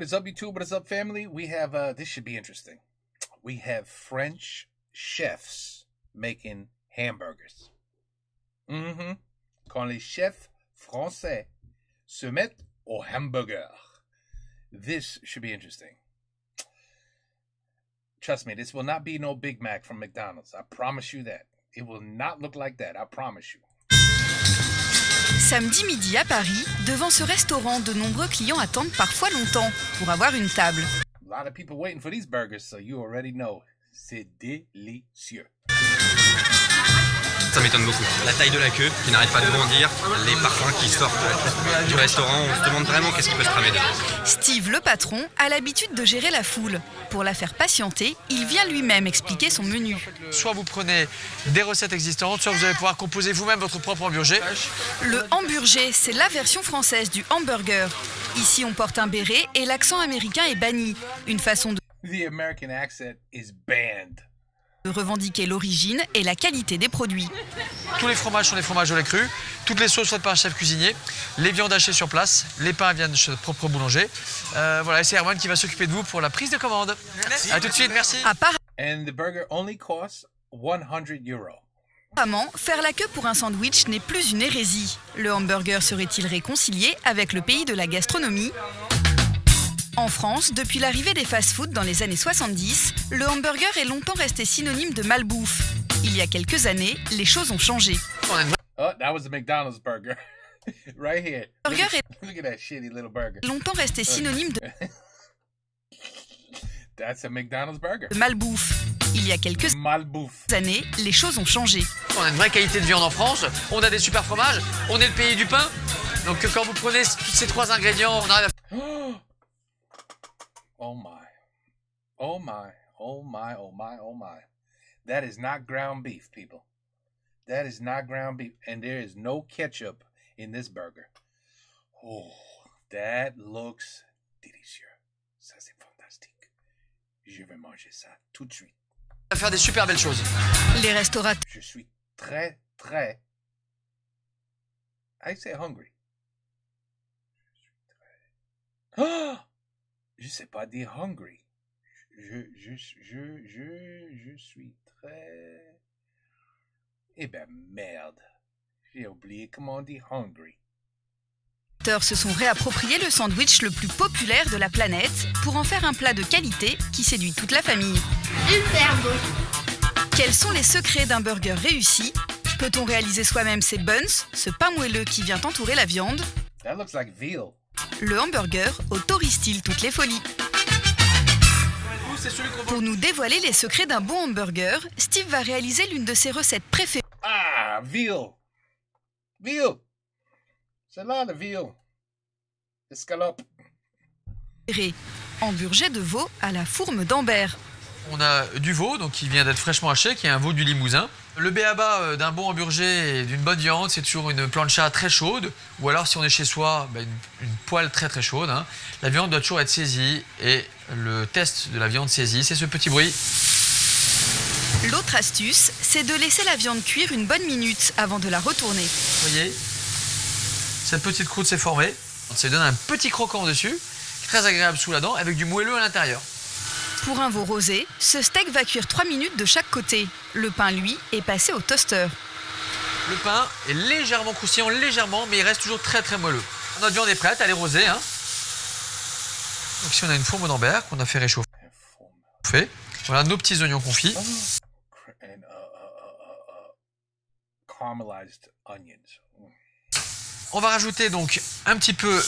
What is up, YouTube? What is up, family? We have, this should be interesting. We have French chefs making hamburgers. Quand les chefs français se mettent au hamburger. This should be interesting. Trust me, this will not be no Big Mac from McDonald's. I promise you that. It will not look like that. I promise you. Samedi midi à Paris, devant ce restaurant, de nombreux clients attendent parfois longtemps pour avoir une table. A lot of people waiting for these burgers, so you already know. C'est délicieux. Ça m'étonne beaucoup. La taille de la queue qui n'arrête pas de grandir, les parfums qui sortent du restaurant, on se demande vraiment qu'est-ce qui peut se tramer dedans. Steve, le patron, a l'habitude de gérer la foule. Pour la faire patienter, il vient lui-même expliquer son menu. Soit vous prenez des recettes existantes, soit vous allez pouvoir composer vous-même votre propre hamburger. Le hamburger, c'est la version française du hamburger. Ici, on porte un béret et l'accent américain est banni. Une façon The American accent is banned. de revendiquer l'origine et la qualité des produits. Tous les fromages sont des fromages au lait cru, toutes les sauces faites par un chef cuisinier, les viandes hachées sur place, les pains viennent de chez notre propre boulanger. Voilà, c'est Erwan qui va s'occuper de vous pour la prise de commande. Merci. À tout de suite, merci. And the burger only costs 100 euros. Apparemment, faire la queue pour un sandwich n'est plus une hérésie. Le hamburger serait-il réconcilié avec le pays de la gastronomie ? En France, depuis l'arrivée des fast-foods dans les années 70, le hamburger est longtemps resté synonyme de malbouffe. Il y a quelques années, les choses ont changé. Oh, that was a McDonald's burger. Right here. Burger est Look at that shitty little burger. longtemps resté synonyme de That's a McDonald's burger. malbouffe. Il y a quelques Malbouffe. années, les choses ont changé. On a une vraie qualité de viande en France, on a des super fromages, on est le pays du pain. Donc quand vous prenez tous ces trois ingrédients, on arrive à... Oh my. Oh my. Oh my. Oh my. Oh my. That is not ground beef, people. That is not ground beef. And there is no ketchup in this burger. Oh, that looks délicieux. Ça, c'est fantastique. Je vais manger ça tout de suite. faire des super belles choses. Les restaurateurs Je suis très. I say hungry. Ah! Je sais pas dire hungry. Je suis très... Eh ben merde. J'ai oublié comment on dit hungry. se sont réappropriés le sandwich le plus populaire de la planète pour en faire un plat de qualité qui séduit toute la famille. Super beau. Quels sont les secrets d'un burger réussi ? Peut-on réaliser soi-même ses buns, ce pain moelleux qui vient entourer la viande ? That looks like veal. Le hamburger autorise-t-il toutes les folies ? Pour nous dévoiler les secrets d'un bon hamburger, Steve va réaliser l'une de ses recettes préférées. Ah, veal. Veal. C'est là le veal. Escalope. Hamburger de veau à la fourme d'Ambert. On a du veau, donc qui vient d'être fraîchement haché, qui est un veau du Limousin. Le b.a.-ba d'un bon hamburger et d'une bonne viande, c'est toujours une plancha très chaude, ou alors si on est chez soi, une poêle très chaude. Hein. La viande doit toujours être saisie, et le test de la viande saisie, c'est ce petit bruit. L'autre astuce, c'est de laisser la viande cuire une bonne minute avant de la retourner. Vous voyez, cette petite croûte s'est formée, ça lui donne un petit croquant dessus, très agréable sous la dent, avec du moelleux à l'intérieur. Pour un veau rosé, ce steak va cuire 3 minutes de chaque côté. Le pain, lui, est passé au toaster. Le pain est légèrement croustillant, mais il reste toujours très moelleux. Notre viande est prête, elle est rosée. Hein. Donc ici on a une fourme d'Ambert qu'on a fait réchauffer. Voilà nos petits oignons confits. And caramelized onions. On va rajouter donc un petit peu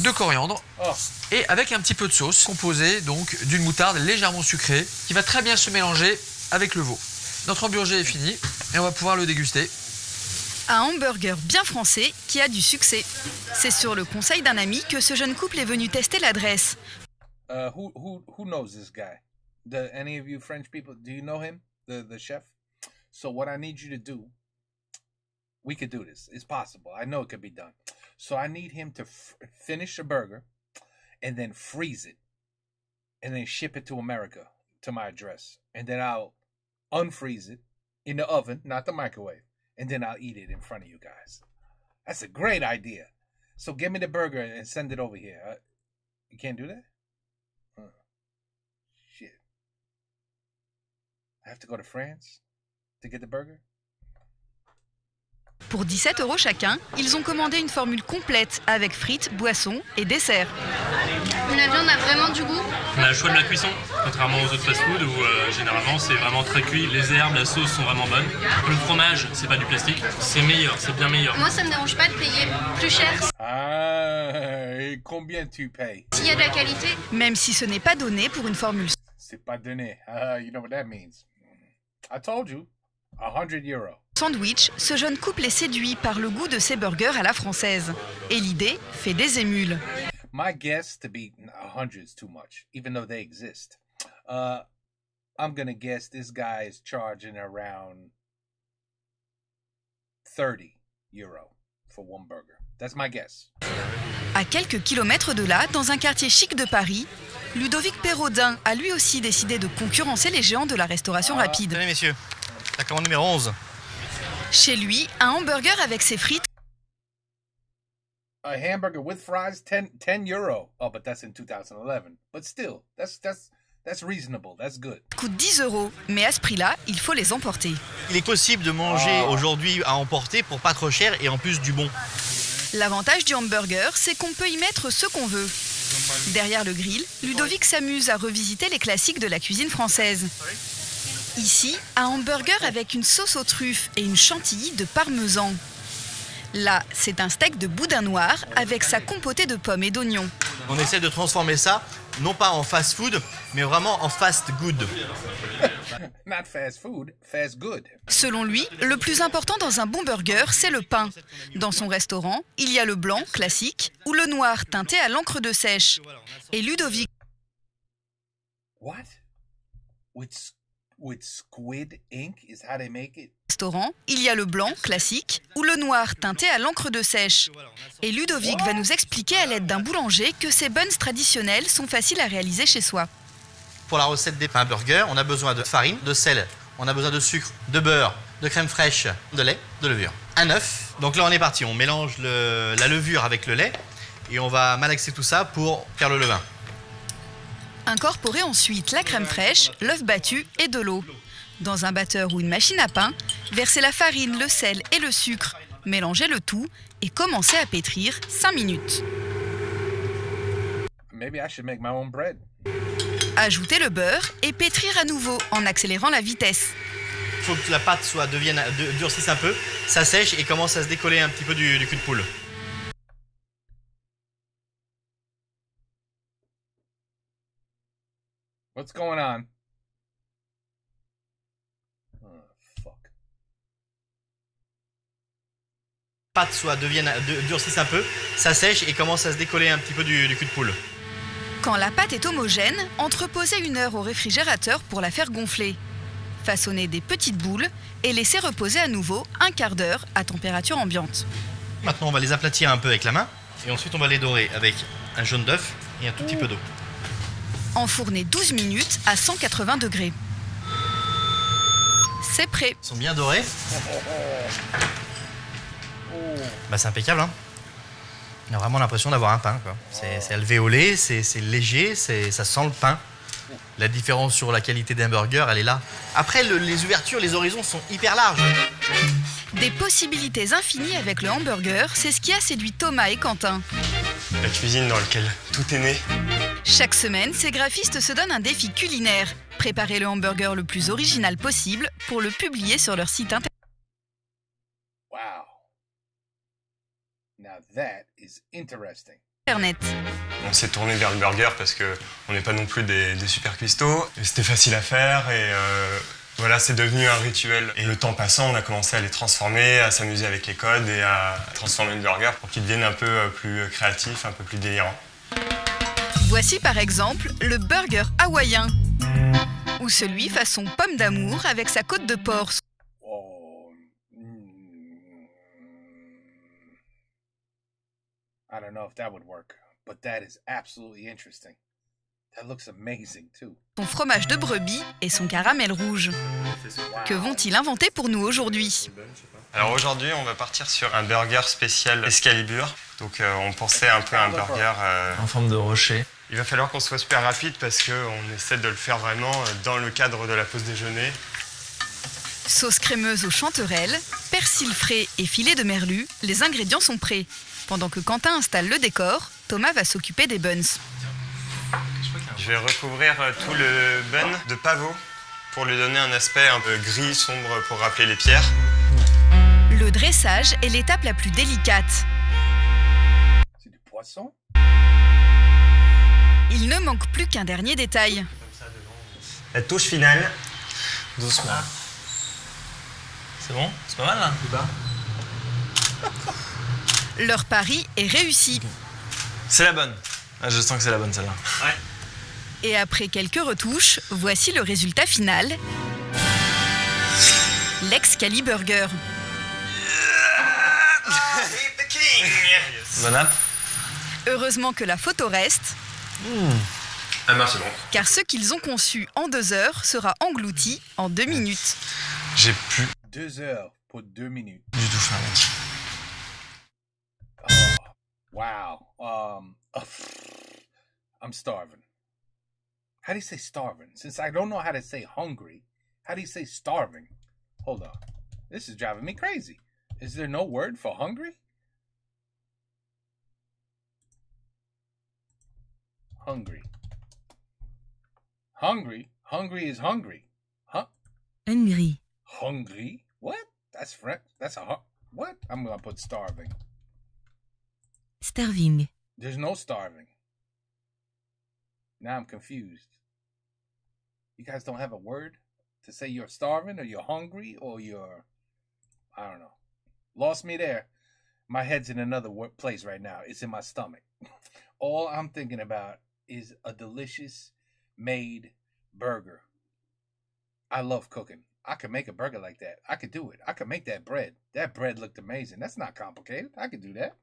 de coriandre et avec un petit peu de sauce composée donc d'une moutarde légèrement sucrée qui va très bien se mélanger avec le veau. Notre hamburger est fini et on va pouvoir le déguster. Un hamburger bien français qui a du succès. C'est sur le conseil d'un ami que ce jeune couple est venu tester l'adresse. Who knows this guy? Any of you French people, do you know him? The chef? So what I need you to do, we could do this. It's possible. I know it could be done. So I need him to finish a burger and then freeze it and then ship it to America to my address. And then I'll unfreeze it in the oven, not the microwave. And then I'll eat it in front of you guys. That's a great idea. So give me the burger and send it over here. You can't do that? I have to go to France to get the burger? Pour 17 € chacun, ils ont commandé une formule complète avec frites, boissons et desserts. La viande a vraiment du goût. On a le choix de la cuisson, contrairement aux autres fast-food où généralement c'est vraiment très cuit. Les herbes, la sauce sont vraiment bonnes. Le fromage, c'est pas du plastique. C'est meilleur, c'est bien meilleur. Moi, ça me dérange pas de payer plus cher Ah, et combien tu payes? s'il y a de la qualité. Même si ce n'est pas donné pour une formule C'est pas donné. You know what that means. I told you. 100 €. sandwich, ce jeune couple est séduit par le goût de ces burgers à la française. Et l'idée fait des émules. My guess to be 100 is too much, even though they exist. I'm gonna guess this guy is charging around 30 € for one burger. That's my guess. À quelques kilomètres de là, dans un quartier chic de Paris, Ludovic Perraudin a lui aussi décidé de concurrencer les géants de la restauration rapide. Tenez messieurs, la commande numéro 11. Chez lui, un hamburger avec ses frites A hamburger with fries, 10 €. Oh, but that's in 2011. But still, that's reasonable. That's good. coûte 10 €. Mais à ce prix-là, il faut les emporter. Il est possible de manger aujourd'hui à emporter pour pas trop cher et en plus du bon. L'avantage du hamburger, c'est qu'on peut y mettre ce qu'on veut. Derrière le grill, Ludovic s'amuse à revisiter les classiques de la cuisine française. Ici, un hamburger avec une sauce aux truffes et une chantilly de parmesan. Là, c'est un steak de boudin noir avec sa compotée de pommes et d'oignons. On essaie de transformer ça, non pas en fast-food, mais vraiment en fast-good. Not fast food, fast good. Selon lui, le plus important dans un bon burger, c'est le pain. Dans son restaurant, il y a le blanc, classique, ou le noir, teinté à l'encre de sèche. Et Ludovic What? With squid ink is how they make it? restaurant, il y a le blanc, classique, ou le noir, teinté à l'encre de sèche. Et Ludovic va nous expliquer à l'aide d'un boulanger que ces buns traditionnels sont faciles à réaliser chez soi. Pour la recette des pains burgers, on a besoin de farine, de sel, on a besoin de sucre, de beurre, de crème fraîche, de lait, de levure. Un œuf. Donc là on est parti, on mélange la levure avec le lait et on va malaxer tout ça pour faire le levain. Incorporez ensuite la crème fraîche, l'œuf battu et de l'eau. Dans un batteur ou une machine à pain, versez la farine, le sel et le sucre. Mélangez le tout et commencez à pétrir 5 minutes. Maybe I should make my own bread. Ajoutez le beurre et pétrir à nouveau en accélérant la vitesse. Il faut que la pâte durcisse un peu, ça sèche et commence à se décoller un petit peu du cul de poule. What's going on? Oh, fuck. La pâte durcisse un peu, ça sèche et commence à se décoller un petit peu du cul de poule. Quand la pâte est homogène, entreposez 1 heure au réfrigérateur pour la faire gonfler. Façonnez des petites boules et laissez reposer à nouveau 1/4 d'heure à température ambiante. Maintenant on va les aplatir un peu avec la main et ensuite on va les dorer avec un jaune d'œuf et un tout petit peu d'eau. Enfournez 12 minutes à 180 degrés. C'est prêt. Ils sont bien dorés. Bah, c'est impeccable, hein. On a vraiment l'impression d'avoir un pain, quoi. C'est alvéolé, c'est léger, ça sent le pain. La différence sur la qualité d'un burger, elle est là. Après, les ouvertures, les horizons sont hyper larges. Des possibilités infinies avec le hamburger, c'est ce qui a séduit Thomas et Quentin. La cuisine dans laquelle tout est né. Chaque semaine, ces graphistes se donnent un défi culinaire. Préparer le hamburger le plus original possible pour le publier sur leur site internet. Wow. Now that is interesting. On s'est tourné vers le burger parce qu'on n'est pas non plus des super cuistots. C'était facile à faire et voilà, c'est devenu un rituel. Et le temps passant, on a commencé à les transformer, à s'amuser avec les codes et à transformer le burger pour qu'il devienne un peu plus créatif, un peu plus délirant. Voici par exemple le burger hawaïen ou celui façon pomme d'amour avec sa côte de porc. Oh. I don't know if that would work, but that is absolutely interesting. That looks amazing too. Son fromage de brebis et son caramel rouge. Que vont-ils inventer pour nous aujourd'hui? Alors aujourd'hui, on va partir sur un burger spécial Excalibur. Donc on pensait un peu à un burger En forme de rocher. Il va falloir qu'on soit super rapide parce qu'on essaie de le faire vraiment dans le cadre de la pause déjeuner. Sauce crémeuse aux chanterelles, persil frais et filet de merlu, les ingrédients sont prêts. Pendant que Quentin installe le décor, Thomas va s'occuper des buns. Je vais recouvrir tout le bun de pavot pour lui donner un aspect un peu gris, sombre pour rappeler les pierres. Le dressage est l'étape la plus délicate. C'est du poisson? Il ne manque plus qu'un dernier détail. La touche finale. Doucement. C'est bon? C'est pas mal là? Leur pari est réussi. C'est la bonne. Ah, je sens que c'est la bonne celle-là. Ouais. Et après quelques retouches, voici le résultat final. L'Excaliburger. Bon app. Heureusement que la photo reste, Ah ben c'est bon. car ce qu'ils ont conçu en 2 heures sera englouti en 2 minutes. J'ai plus 2 heures pour 2 minutes. du tout faim. Wow. I'm starving. How do you say starving? Since I don't know how to say hungry, how do you say starving? Hold on. This is driving me crazy. Is there no word for hungry? Hungry. Hungry? Hungry is hungry. Huh? Hungry. Hungry? What? That's French. That's a... What? I'm going to put starving. Starving. There's no starving. Now I'm confused. You guys don't have a word to say you're starving or you're hungry or you're... I don't know. Lost me there. My head's in another place right now. It's in my stomach. All I'm thinking about is a delicious made burger. I love cooking. I could make a burger like that. I could do it. I could make that bread. That bread looked amazing. That's not complicated. I could do that.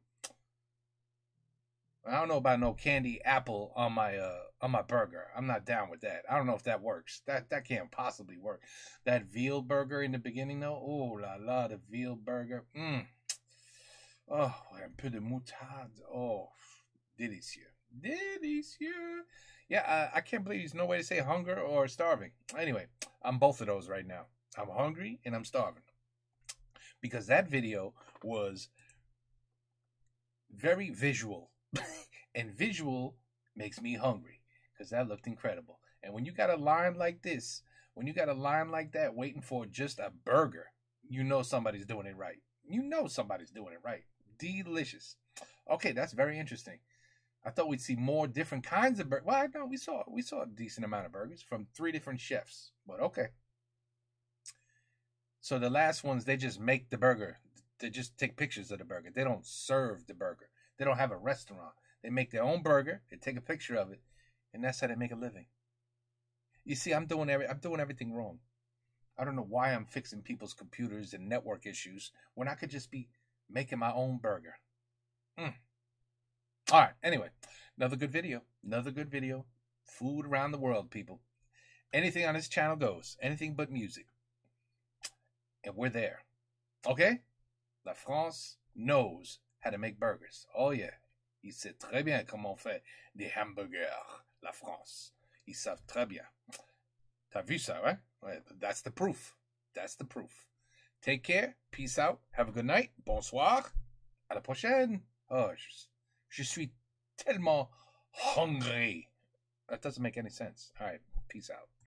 I don't know about no candy apple on my burger. I'm not down with that. I don't know if that works. That can't possibly work. That veal burger in the beginning though. Oh la la, the veal burger. Oh, un peu de moutarde. Oh, délicieux. Délicieux. Yeah, I can't believe there's no way to say hunger or starving. Anyway, I'm both of those right now. I'm hungry and I'm starving. Because that video was very visual. And visual makes me hungry. Because that looked incredible. And when you got a line like this, when you got a line like that waiting for just a burger, you know somebody's doing it right. You know somebody's doing it right. Delicious. Okay, that's very interesting. I thought we'd see more different kinds of burgers. Well, no, we saw a decent amount of burgers from 3 different chefs. But okay. So the last ones, they just make the burger. They just take pictures of the burger. They don't serve the burger. They don't have a restaurant. They make their own burger. They take a picture of it, and that's how they make a living. You see, I'm doing everything wrong. I don't know why I'm fixing people's computers and network issues when I could just be making my own burger. All right, anyway, another good video. Another good video. Food around the world, people. Anything on this channel goes. Anything but music. And we're there. Okay? La France knows how to make burgers. Oh, yeah. Ils savent très bien comment on fait des hamburgers. La France. Ils savent très bien. T'as vu ça, right? That's the proof. That's the proof. Take care. Peace out. Have a good night. Bonsoir. À la prochaine. Oh, je suis tellement hungry. That doesn't make any sense. All right. Peace out.